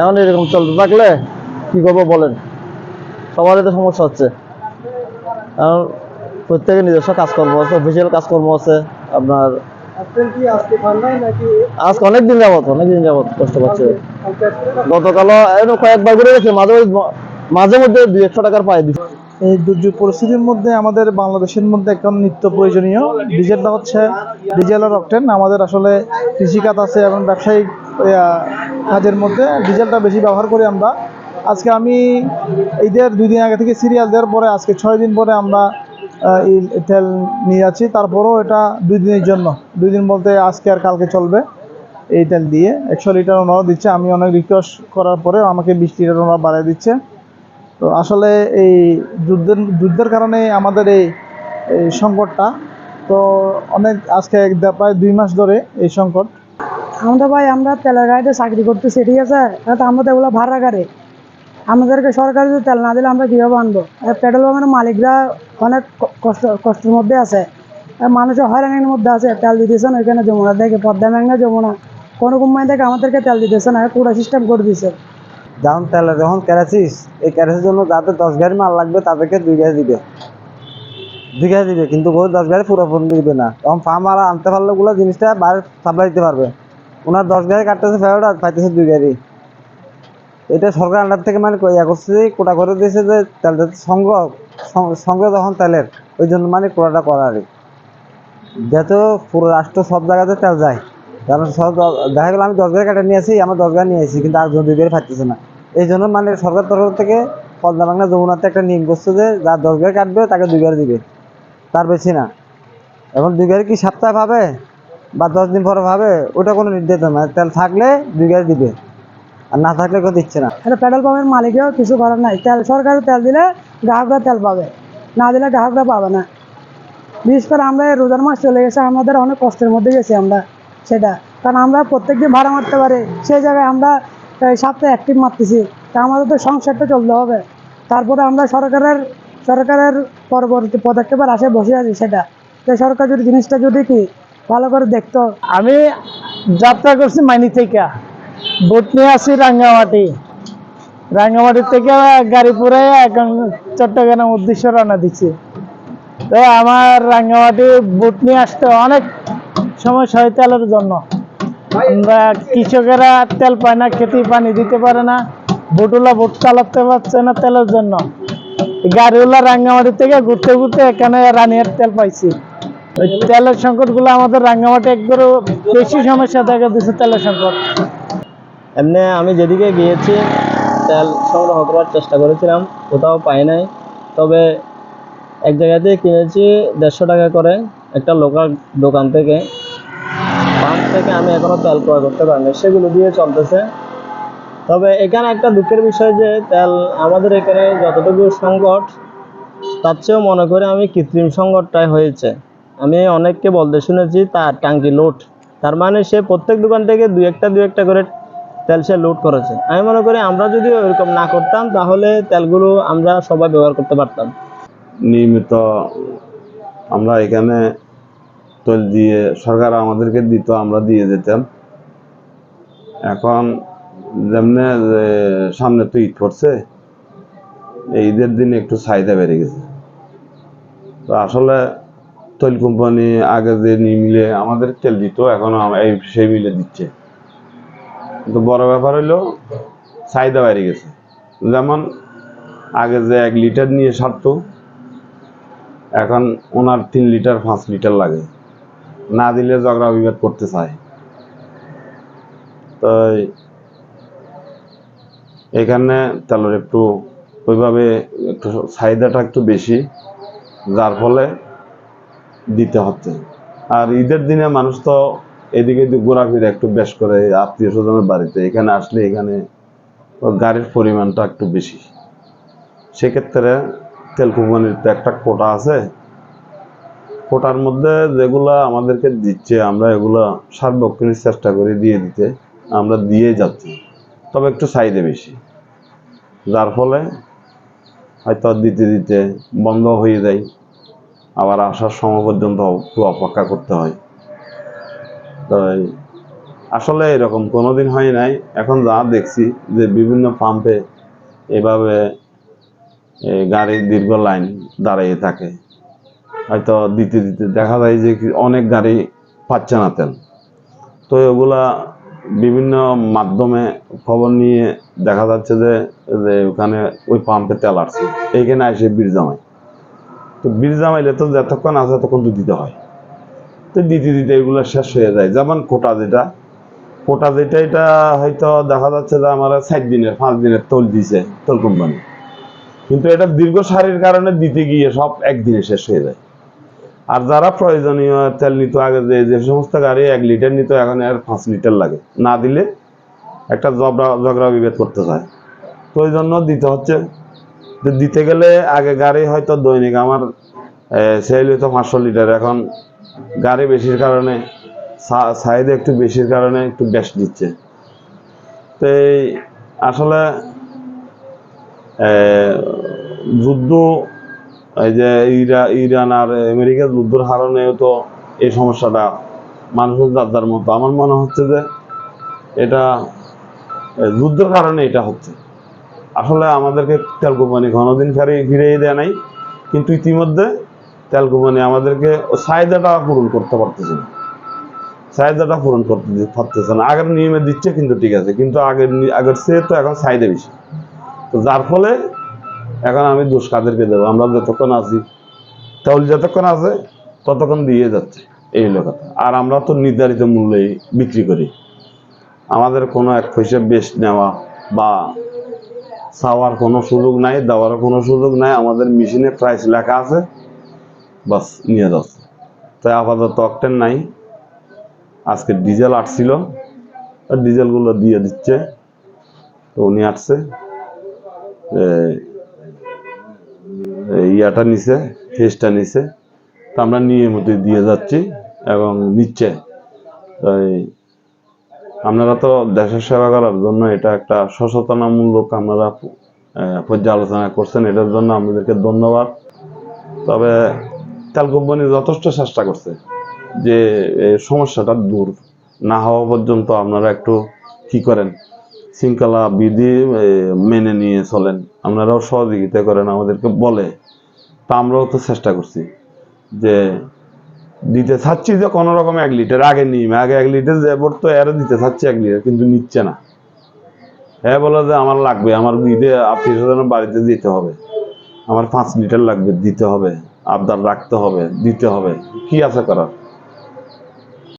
এখন এরকম চলতে থাকলে কি করবো বলেন? সবারই তো সমস্যা হচ্ছে। এখন প্রত্যেকের নিজস্ব কাজকর্ম আছে, অফিসিয়াল কাজকর্ম আছে আপনার। আজকে অনেকদিন যাবত কষ্ট করছে। গতকালও কয়েকবার ঘুরে গেছে, মাঝে মধ্যে 200-100 টাকার পায়। এই দুর্যোগ পরিস্থিতির মধ্যে আমাদের বাংলাদেশের মধ্যে এখন নিত্য প্রয়োজনীয় ডিজেলটা হচ্ছে ডিজেল আর অকটেন। আমাদের আসলে কৃষিখাত আছে এবং ব্যবসায়িক কাজের মধ্যে ডিজেলটা বেশি ব্যবহার করি আমরা। আজকে আমি ঈদের 2 দিন আগে থেকে সিরিয়াল দেওয়ার পরে আজকে 6 দিন পরে আমরা এই তেল নিয়ে যাচ্ছি। তারপরেও এটা 2 দিনের জন্য, 2 দিন বলতে আজকে আর কালকে চলবে। এই তেল দিয়ে 100 লিটার ওনারা দিচ্ছে। আমি অনেক রিকোয়েস্ট করার পরে আমাকে 20 লিটার ওনারা বাড়িয়ে দিচ্ছে। তো আসলে এই যুদ্ধের কারণে আমাদের এই সংকটটা তো অনেক, আজকে প্রায় 2 মাস ধরে এই সংকট। আমরা তেলের গাড়িতে চাকরি করতেছি, ঠিক আছে? আমরা তো এগুলো ভাড়া গাড়ি, আমাদেরকে সরকার যদি তেল না দিলে আমরা কীভাবে আনবো? পেট্রোল পাম্পের মালিকরা অনেক কষ্টের মধ্যে আছে, মানুষের হয়রানির মধ্যে আছে। তেল দিতেছে না ওইখানে যমুনা থেকে, পদ্মা মেঘনা যমুনা, কোনো কোম্পানি থেকে আমাদেরকে তেল দিতেছে না, পুরো সিস্টেম করে দিছে। যখন ক্যারাসিস, এই ক্যারাসির জন্য যাদের 10 গাড়ি মাল লাগবে তাদেরকে 2 গাড়ি দিবে, 2 গাড়ি দিবে, কিন্তু 10 গাড়ি পুরোপুরি দিবে না। তখন ফার্মার আনতে পারলে ওগুলো জিনিসটা বাইরে সাপ্লাই দিতে পারবে। ওনার 10 গাড়ি কাটতেছে, ফেরত আর পাইতেছে 2 গাড়ি। এটা সরকার আন্ডার থেকে মানে করছে, কোটা করে দিয়েছে যে তেল সংগ্রহ যখন তেলের, ওই জন্য মানে কোটাটা করা আর যেহেতু পুরো রাষ্ট্র সব জায়গাতে তেল যায়। কারণ সব দেখা গেলো আমি 10 গাড়ি কাটে নিয়ে আসি, আমার 10 গাড়ি নিয়ে আসি, কিন্তু আর 2 গাড়ি পাচ্ছি না। এই জন্য মানে সরকার তরফ থেকে পদ্মা বাংলা যমুনাতে একটা নিয়ম করছে যে যার 10 গাড়ি কাটবে তাকে 2 গাড়ি দিবে, তার বেশি না। এখন 2 গাড়ি কি সপ্তাহে পাবে বা 10 দিন পরে পাবে, ওটা কোনো নির্ধারিত না। তেল থাকলে 2 গাড়ি দিবে, আর না থাকলে কেউ দিচ্ছে না। এটা পেট্রোল পাম্পের মালিকেও কিছু করার নাই। সরকারের তেল দিলে গ্রাহকরা তেল পাবে, না দিলে গ্রাহকরা পাবে না। বিশেষ করে আমরা রোজার মাস চলে গেছে, আমাদের অনেক কষ্টের মধ্যে গেছি আমরা সেটা। কারণ আমরা প্রত্যেকদিন ভাড়া মারতে পারি, সেই জায়গায় আমরা সপ্তাহে অ্যাক্টিভ মারতেছি। তা আমাদের তো সংসারটা চলতে হবে। তারপরে আমরা সরকারের পরবর্তী পদক্ষেপের আশায় বসে আছি সেটা, যে সরকার যদি জিনিসটা যদি কি ভালো করে দেখতো। আমি যাত্রা করছি মাইনি থেকে, বোট নিয়ে আসি রাঙ্গামাটি থেকে গাড়ি পুরে এখন চট্টগ্রাম উদ্দেশ্যে রওনা দিচ্ছি। তো আমার রাঙ্গামাটি বোট নিয়ে আসতে অনেক সমস্যা হয় তেলের জন্য। আমরা কৃষকেরা তেল পায় না, খেতে পানি দিতে পারে না, বোটওয়ালা বোট চালাতে পারছে না তেলের জন্য। গাড়িওয়ালা রাঙ্গামাটি থেকে ঘুরতে ঘুরতে এখানে রানিয়ার তেল পাইছি। ওই তেলের সংকটগুলো আমাদের রাঙ্গামাটি একবারও বেশি সমস্যা দেখা দিচ্ছে, তেলের সংকট। এমনি আমি যেদিকে গিয়েছি তেল সংগ্রহ করার চেষ্টা করেছিলাম, কোথাও পাই নাই। তবে এক জায়গাতে কিনেছি 150 টাকা করে, একটা লোকাল দোকান থেকে। পাম্প থেকে আমি এখনো তেল ক্রয় করতে পারিনি, সেগুলো দিয়ে চলতেছে। তবে এখানে একটা দুঃখের বিষয় যে তেল আমাদের এখানে যতটুকু সংকট, তার চেয়েও মনে করি আমি কৃত্রিম সংকটটাই হয়েছে। আমি অনেককে বলতে শুনেছি তার ট্যাঙ্কি লোড, তার মানে সে প্রত্যেক দোকান থেকে দু একটা করে তেল সে লোড করেছে। আমি মনে করি আমরা যদি ওইরকম না করতাম তাহলে তেলগুলো আমরা সবাই ব্যবহার করতে পারতাম। নিয়মিত আমরা এখানে তেল দিয়ে সরকার আমাদেরকে দিত, আমরা দিয়ে যেতাম। এখন যেমনে সামনে তো ঈদ পড়ছে, এই ঈদের দিনে একটু চাহিদা বেড়ে গেছে। তো আসলে তেল কোম্পানি আগে যে মিলে আমাদের তেল দিত, এখন সেই মিলে দিচ্ছে। কিন্তু বড় ব্যাপার হইলো চাহিদা বেড়ে গেছে। যেমন আগে যে 1 লিটার নিয়ে সারতো, এখন ওনার 3 লিটার 5 লিটার লাগে, না দিলে ঝগড়া বিবাদ করতে চায়। তো এখানে তেলের একটু ওইভাবে একটু চাহিদাটা একটু বেশি, যার ফলে দিতে হচ্ছে। আর ঈদের দিনে মানুষ তো এদিকে ঘোরাফেরা একটু বেশ করে আত্মীয় স্বজনের বাড়িতে, এখানে আসলে এখানে গাড়ির পরিমাণটা একটু বেশি। সেক্ষেত্রে তেল কোম্পানির তো একটা কোটা আছে, কোটার মধ্যে যেগুলা আমাদেরকে দিচ্ছে আমরা এগুলা সার্বক্ষণিক চেষ্টা করে দিয়ে দিতে, আমরা দিয়ে যাচ্ছি। তবে একটু চাহিদা বেশি, যার ফলে হয়তো দিতে দিতে বন্ধ হয়ে যায়, আবার আসার সময় পর্যন্ত একটু অপেক্ষা করতে হয়। তাই আসলে এরকম কোনোদিন হয় নাই। এখন যা দেখছি যে বিভিন্ন পাম্পে এভাবে গাড়ির দীর্ঘ লাইন দাঁড়িয়ে থাকে, হয়তো দিতে দিতে দেখা যায় যে অনেক গাড়ি পাচ্ছে না তেল। তো এগুলা বিভিন্ন মাধ্যমে খবর নিয়ে দেখা যাচ্ছে যে ওখানে ওই পাম্পে তেল আসছে, এইখানে এসে বীর জামাই। তো বীর জামাইলে তো যতক্ষণ আছে ততক্ষণ তো দিতে হয়। তো দিতে দিতে এগুলো শেষ হয়ে যায়। যেমন কোটা যেটা এটা হয়তো দেখা যাচ্ছে যে আমার 4 দিনের 5 দিনের তেল দিছে তেল কোম্পানি, কিন্তু এটা দীর্ঘ সারির কারণে দিতে গিয়ে সব একদিনে শেষ হয়ে যায়। আর যারা প্রয়োজনীয় তেল নিত আগে, যে সমস্ত গাড়ি 1 লিটার নিত, এখন আর 5 লিটার লাগে, না দিলে একটা ঝগড়া বিভেদ করতে চায়। তো ওই জন্য দিতে হচ্ছে। যে দিতে গেলে আগে গাড়ি হয়তো দৈনিক আমার সেল হইতো 500 লিটার, এখন গাড়ি বেশির কারণে, চাহিদা একটু বেশির কারণে একটু বেশ দিচ্ছে। তো আসলে যুদ্ধ, এই যে ইরান আর আমেরিকার যুদ্ধের কারণেও তো এই সমস্যাটা মানুষের যার মতো। আমার মনে হচ্ছে যে এটা যুদ্ধের কারণে এটা হচ্ছে। আসলে আমাদেরকে তেল কোম্পানি কোনোদিন ফিরিয়ে দেয় নাই, কিন্তু ইতিমধ্যে তেল কোম্পানি আমাদেরকে চাহিদাটা পূরণ করতে পারতেছে না, চাহিদাটা পূরণ করতে পারতেছে না। আগের নিয়মে দিচ্ছে কিন্তু ঠিক আছে, কিন্তু আগের চেয়ে তো এখন চাহিদা বেশি। তো যার ফলে এখন আমি দোষ কাদেরকে দেবো? আমরা যতক্ষণ আছি, তাহলে যতক্ষণ আছে ততক্ষণ দিয়ে যাচ্ছে, এই হলো কথা। আর আমরা তো নির্ধারিত মূল্যেই বিক্রি করি, আমাদের কোনো 1 পয়সা বেশ নেওয়া বা চাওয়ার কোনো সুযোগ নাই, দেওয়ার কোনো সুযোগ নাই। আমাদের মেশিনে প্রাইস লেখা আছে, বাস নিয়ে যাচ্ছে। তাই আপাতত অকটেন নাই। আজকে ডিজেল আসছিল, ডিজেলগুলো দিয়ে দিচ্ছে। তো উনি আসছে, ইয়াটা নিছে, ফেসটা নিছে, তো আমরা নিয়মিত দিয়ে যাচ্ছি এবং নিচ্ছে। তাই আপনারা তো দেশের সেবা করার জন্য এটা একটা সচেতনামূলক আপনারা পর্যালোচনা করছেন, এটার জন্য আমাদেরকে ধন্যবাদ। তবে তেল কোম্পানি যথেষ্ট চেষ্টা করছে যে সমস্যাটা দূর না হওয়া পর্যন্ত আপনারা একটু কি করেন, শৃঙ্খলা বিধি মেনে নিয়ে চলেন, আপনারাও সহযোগিতা করেন, আমাদেরকে বলে। তা আমরাও তো চেষ্টা করছি যে দিতে চাচ্ছি যে কোনো রকম 1 লিটার আগে আগে 1 লিটার যে পড়তো এর দিতে চাচ্ছি 1 লিটার, কিন্তু নিচ্ছে না। হ্যাঁ বলে যে আমার লাগবে, আমার ঈদে আত্মীয়স্বজনের বাড়িতে দিতে হবে, আমার 5 লিটার লাগবে, দিতে হবে, আবদার রাখতে হবে, দিতে হবে, কি আছে করার।